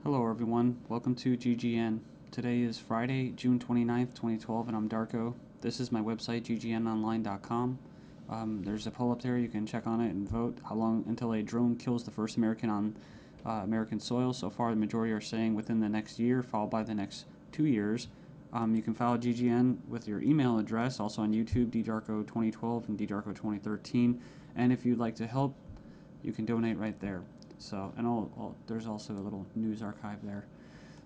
Hello everyone, welcome to GGN. Today is Friday, June 29th, 2012, and I'm Darko. This is my website, ggnonline.com. There's a poll up there, you can check on it and vote how long until a drone kills the first American on American soil. So far, the majority are saying within the next year, followed by the next 2 years. You can follow GGN with your email address, also on YouTube, ddarko2012 and ddarko2013. And if you'd like to help, you can donate right there. So, and there's also a little news archive there.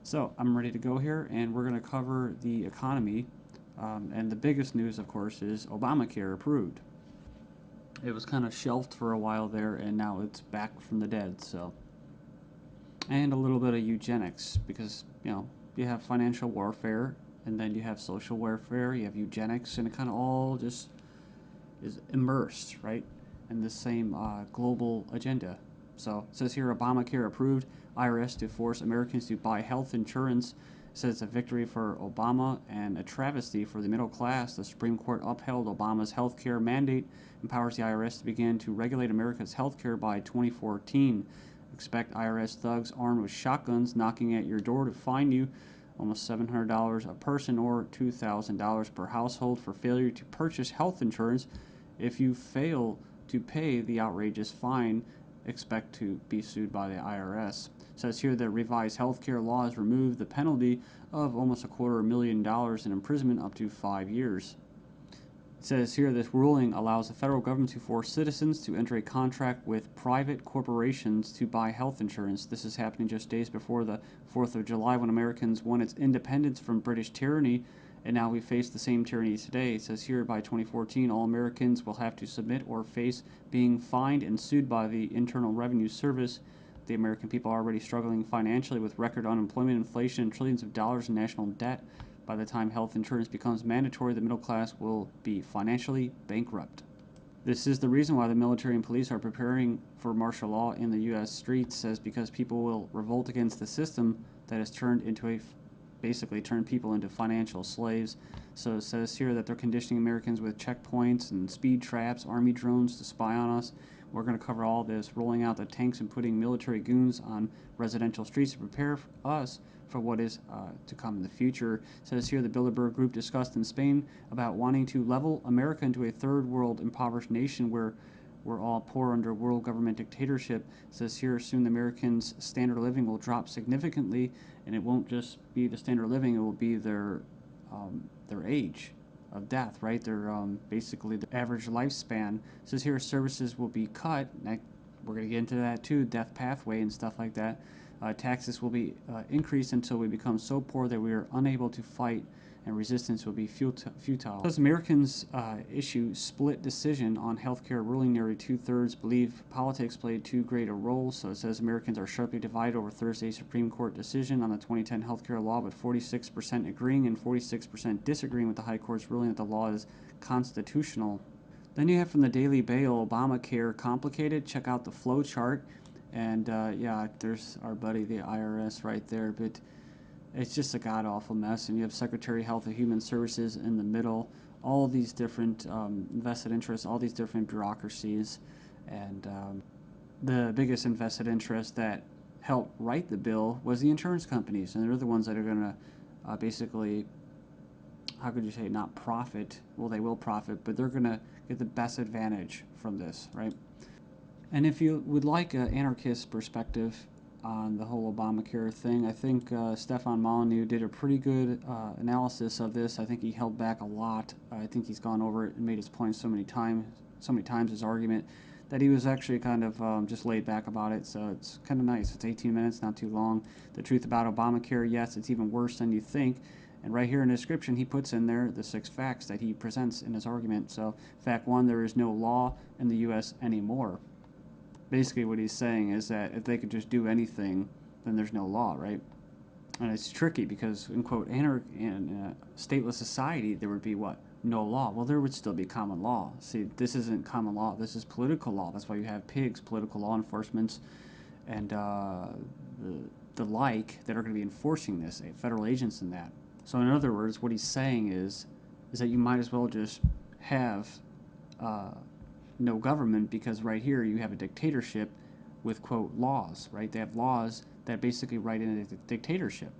So, I'm ready to go here, and we're going to cover the economy. And the biggest news, of course, is Obamacare approved. It was kind of shelved for a while there, and now it's back from the dead. So, and a little bit of eugenics, because you have financial warfare, and then you have social warfare, you have eugenics, and it kind of all just is immersed, right, in the same global agenda. So it says here, Obamacare approved, IRS to force Americans to buy health insurance. It says it's a victory for Obama and a travesty for the middle class. The Supreme Court upheld Obama's health care mandate, empowers the IRS to begin to regulate America's health care by 2014. Expect IRS thugs armed with shotguns knocking at your door to fine you almost $700 a person or $2,000 per household for failure to purchase health insurance. If you fail to pay the outrageous fine, expect to be sued by the IRS. It says here that revised healthcare laws remove the penalty of almost $250,000 in imprisonment up to 5 years. It says here this ruling allows the federal government to force citizens to enter a contract with private corporations to buy health insurance. This is happening just days before the 4th of July, when Americans won its independence from British tyranny, and now we face the same tyranny today. It says here by 2014, all Americans will have to submit or face being fined and sued by the Internal Revenue Service. The American people are already struggling financially with record unemployment, inflation, and trillions of dollars in national debt. By the time health insurance becomes mandatory, the middle class will be financially bankrupt. This is the reason why the military and police are preparing for martial law in the U.S. streets, says because people will revolt against the system that has basically turned people into financial slaves. So it says here that they're conditioning Americans with checkpoints and speed traps, army drones to spy on us. We're going to cover all this, rolling out the tanks and putting military goons on residential streets to prepare us for what is to come in the future. It says here the Bilderberg Group discussed in Spain about wanting to level America into a third world impoverished nation where we're all poor under world government dictatorship. It says here soon the Americans' standard of living will drop significantly, and it won't just be the standard of living, it will be their age of death, right? Their basically the average lifespan. It says here services will be cut. We're going to get into that too, death pathway and stuff like that. Taxes will be increased until we become so poor that we are unable to fight, and resistance will be futile. As Americans issue split decision on healthcare ruling, nearly 2/3 believe politics played too great a role. So it says Americans are sharply divided over Thursday's Supreme Court decision on the 2010 healthcare law, with 46% agreeing and 46% disagreeing with the High Court's ruling that the law is constitutional. Then you have from the Daily Bail, Obamacare complicated. Check out the flow chart. And yeah, there's our buddy, the IRS, right there. But it's just a god-awful mess. And you have Secretary of Health and Human Services in the middle. All these different vested interests, all these different bureaucracies. And the biggest invested interest that helped write the bill was the insurance companies. And they're the ones that are going to basically, how could you say, not profit. Well, they will profit, but they're going to get the best advantage from this, right? And if you would like an anarchist perspective on the whole Obamacare thing, I think Stefan Molyneux did a pretty good analysis of this. I think he held back a lot. I think he's gone over it and made his point so many times, his argument, that he was actually kind of just laid back about it. So it's kind of nice. It's 18 minutes, not too long. The truth about Obamacare, yes, it's even worse than you think. And right here in the description, he puts in there the 6 facts that he presents in his argument. So fact 1, there is no law in the U.S. anymore. Basically what he's saying is that if they could just do anything, then there's no law, right? And it's tricky because, in quote, in a stateless society, there would be what? No law. Well, there would still be common law. See, this isn't common law. This is political law. That's why you have pigs, political law enforcement, and the like that are going to be enforcing this, federal agents and that. So in other words, what he's saying is that you might as well just have no government, because right here you have a dictatorship with, quote, laws, right? They have laws that basically write in a dictatorship.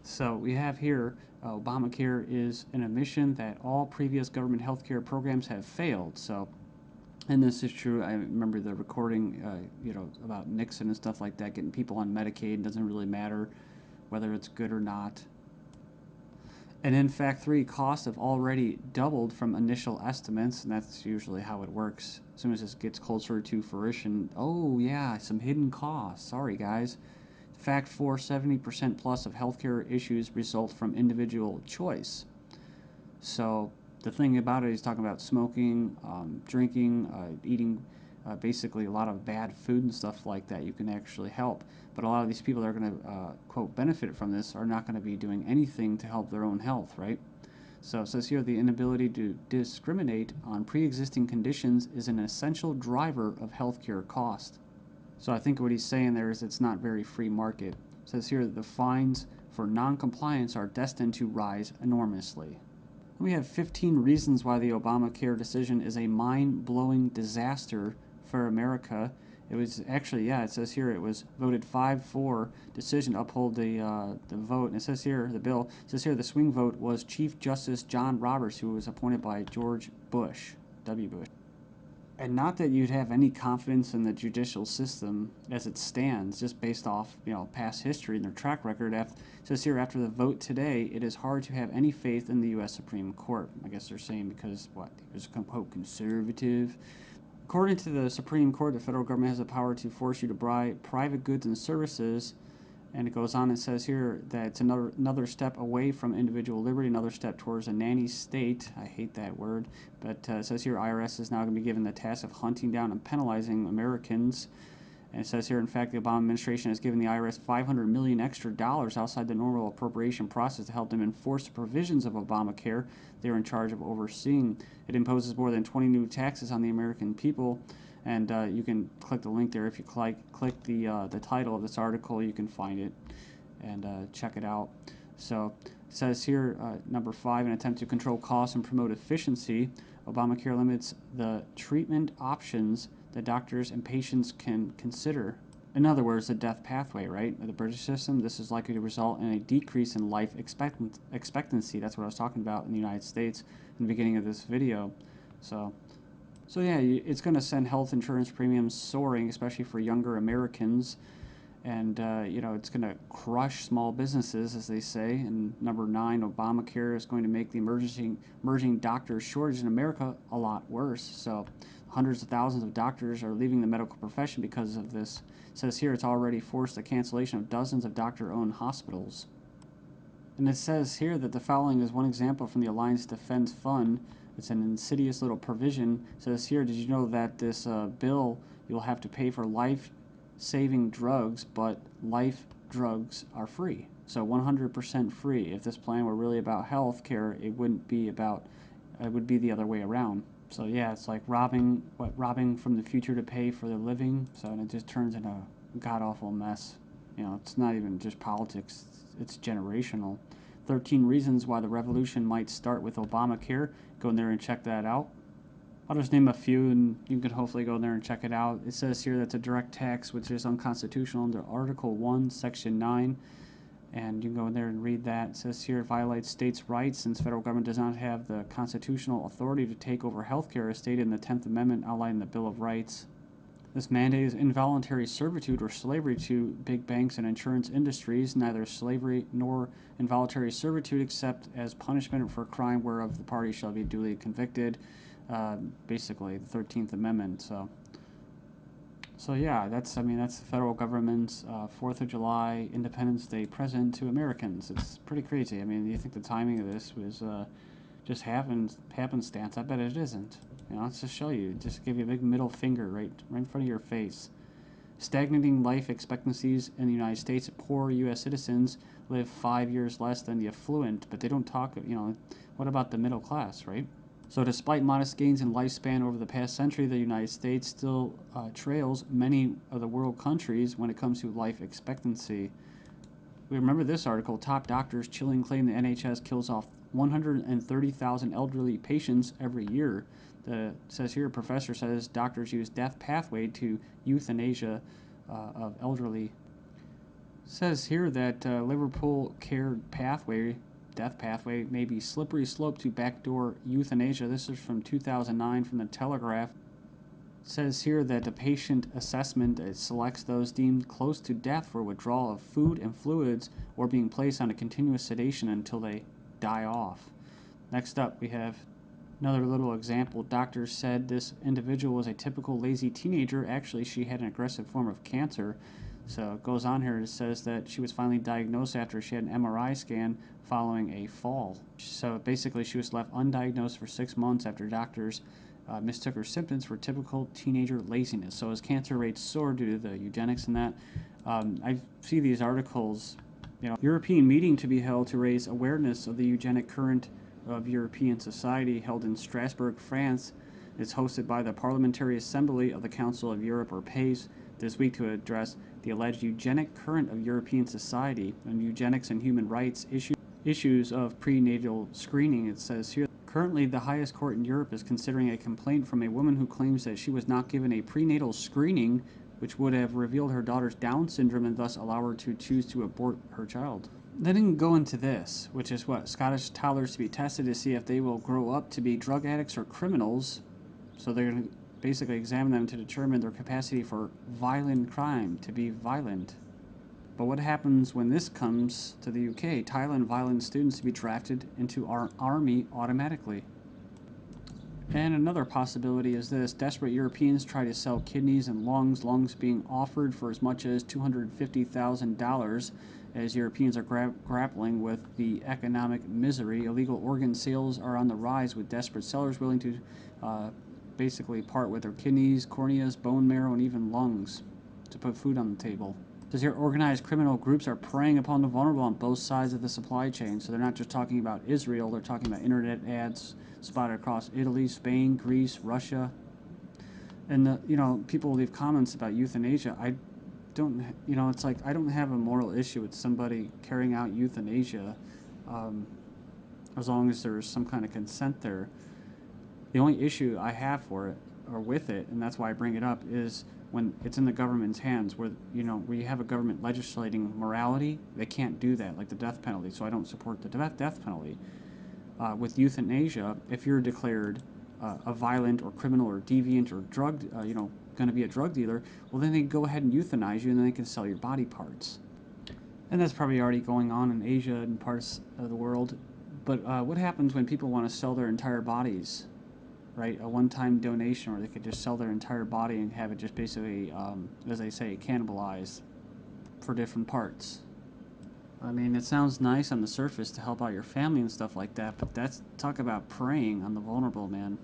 So we have here Obamacare is an admission that all previous government health care programs have failed. So, and this is true. I remember the recording, about Nixon and stuff like that, getting people on Medicaid. It doesn't really matter whether it's good or not. And in fact, costs have already doubled from initial estimates, and that's usually how it works. As soon as this gets closer to fruition, oh yeah, some hidden costs. Sorry, guys. Fact 4, 70% plus of healthcare issues result from individual choice. So the thing about it, he's talking about smoking, drinking, eating basically a lot of bad food and stuff like that. You can actually help. But a lot of these people that are going to, quote, benefit from this are not going to be doing anything to help their own health, right? So it says here the inability to discriminate on pre-existing conditions is an essential driver of healthcare cost. So I think what he's saying there is it's not very free market. It says here that the fines for non-compliance are destined to rise enormously. We have 15 reasons why the Obamacare decision is a mind-blowing disaster for America. It was actually, it says here it was voted 5-4 decision to uphold the vote. And it says here, the bill, it says here the swing vote was Chief Justice John Roberts, who was appointed by George Bush, W. Bush. And not that you'd have any confidence in the judicial system as it stands, just based off past history and their track record. It says here, after the vote today, it is hard to have any faith in the U.S. Supreme Court. I guess they're saying because he was quote conservative. According to the Supreme Court, the federal government has the power to force you to buy private goods and services. And it goes on and says here that it's another step away from individual liberty, another step towards a nanny state. I hate that word. But it says here IRS is now going to be given the task of hunting down and penalizing Americans. And it says here, in fact, the Obama administration has given the IRS $500 million extra outside the normal appropriation process to help them enforce the provisions of Obamacare they're in charge of overseeing. It imposes more than 20 new taxes on the American people. And you can click the link there. If you click the title of this article, you can find it and check it out. So it says here, number 5, an attempt to control costs and promote efficiency. Obamacare limits the treatment options that doctors and patients can consider. In other words, the death pathway, right? The British system, this is likely to result in a decrease in life expectancy. That's what I was talking about in the United States in the beginning of this video. So yeah, it's going to send health insurance premiums soaring, especially for younger Americans. And, it's going to crush small businesses, as they say. And number 9, Obamacare is going to make the emerging doctor shortage in America a lot worse. So hundreds of thousands of doctors are leaving the medical profession because of this. It says here it's already forced the cancellation of dozens of doctor-owned hospitals. And it says here that the following is one example from the Alliance Defense Fund. It's an insidious little provision. It says here, did you know that this bill, you'll have to pay for life-saving drugs, but life drugs are free. So 100% free. If this plan were really about health care, it wouldn't be about, it would be the other way around. So yeah, it's like robbing from the future to pay for the living. So and it just turns into a god-awful mess. It's not even just politics, it's generational. 13 reasons why the revolution might start with Obamacare. Go in there and check that out. I'll just name a few and you can hopefully go in there and check it out. It says here that's a direct tax which is unconstitutional under Article 1, Section 9. And you can go in there and read that. It says here it violates states' rights since federal government does not have the constitutional authority to take over healthcare as stated in the 10th Amendment outlined in the Bill of Rights. This mandate is involuntary servitude or slavery to big banks and insurance industries, neither slavery nor involuntary servitude except as punishment for a crime whereof the party shall be duly convicted. Basically, the 13th Amendment. So yeah, that's the federal government's 4th of July Independence Day present to Americans. It's pretty crazy. I mean, you think the timing of this was just happenstance? I bet it isn't. Let's just show you. Just give you a big middle finger right in front of your face. Stagnating life expectancies in the United States. Poor U.S. citizens live 5 years less than the affluent, but they don't talk, what about the middle class, right? So despite modest gains in lifespan over the past century, the United States still trails many of the world countries when it comes to life expectancy. We remember this article, top doctors chilling claim the NHS kills off 130,000 elderly patients every year. It says here, a professor says doctors use death pathway to euthanasia of elderly. Says here that Liverpool care pathway, death pathway, may be slippery slope to backdoor euthanasia. This is from 2009 from the Telegraph. Says here that the patient assessment selects those deemed close to death for withdrawal of food and fluids or being placed on a continuous sedation until they die off. Next up, we have another little example. Doctors said this individual was a typical lazy teenager. Actually, she had an aggressive form of cancer. So it goes on here. It says that she was finally diagnosed after she had an MRI scan following a fall. So basically, she was left undiagnosed for 6 months after doctors mistook her symptoms for typical teenager laziness. So as cancer rates soar due to the eugenics and that, I see these articles, European meeting to be held to raise awareness of the eugenic current of European society held in Strasbourg, France. It's hosted by the Parliamentary Assembly of the Council of Europe, or PACE, this week to address the alleged eugenic current of European society and eugenics and human rights issues of prenatal screening. It says here, currently the highest court in Europe is considering a complaint from a woman who claims that she was not given a prenatal screening which would have revealed her daughter's Down syndrome and thus allow her to choose to abort her child. They didn't go into this, which is what? Scottish toddlers to be tested to see if they will grow up to be drug addicts or criminals. So they're going to basically examine them to determine their capacity for violent crime, to be violent. But what happens when this comes to the UK? Thailand violent students to be drafted into our army automatically. And another possibility is this. Desperate Europeans try to sell kidneys and lungs being offered for as much as $250,000 as Europeans are grappling with the economic misery. Illegal organ sales are on the rise with desperate sellers willing to basically part with their kidneys, corneas, bone marrow, and even lungs to put food on the table. Because here organized criminal groups are preying upon the vulnerable on both sides of the supply chain. So they're not just talking about Israel, they're talking about internet ads spotted across Italy, Spain, Greece, Russia. And people leave comments about euthanasia. I don't, it's like I don't have a moral issue with somebody carrying out euthanasia as long as there's some kind of consent there. The only issue I have for it, or with it, and that's why I bring it up, is when it's in the government's hands, where we have a government legislating morality. They can't do that, like the death penalty. So I don't support the death penalty. With euthanasia, if you're declared a violent or criminal or deviant or drug, going to be a drug dealer, well then they go ahead and euthanize you, and then they can sell your body parts. And that's probably already going on in Asia and parts of the world. But what happens when people want to sell their entire bodies? Right, a one-time donation, or they could just sell their entire body and have it just basically, as they say, cannibalized for different parts. I mean, it sounds nice on the surface to help out your family and stuff like that, but that's talk about preying on the vulnerable, man.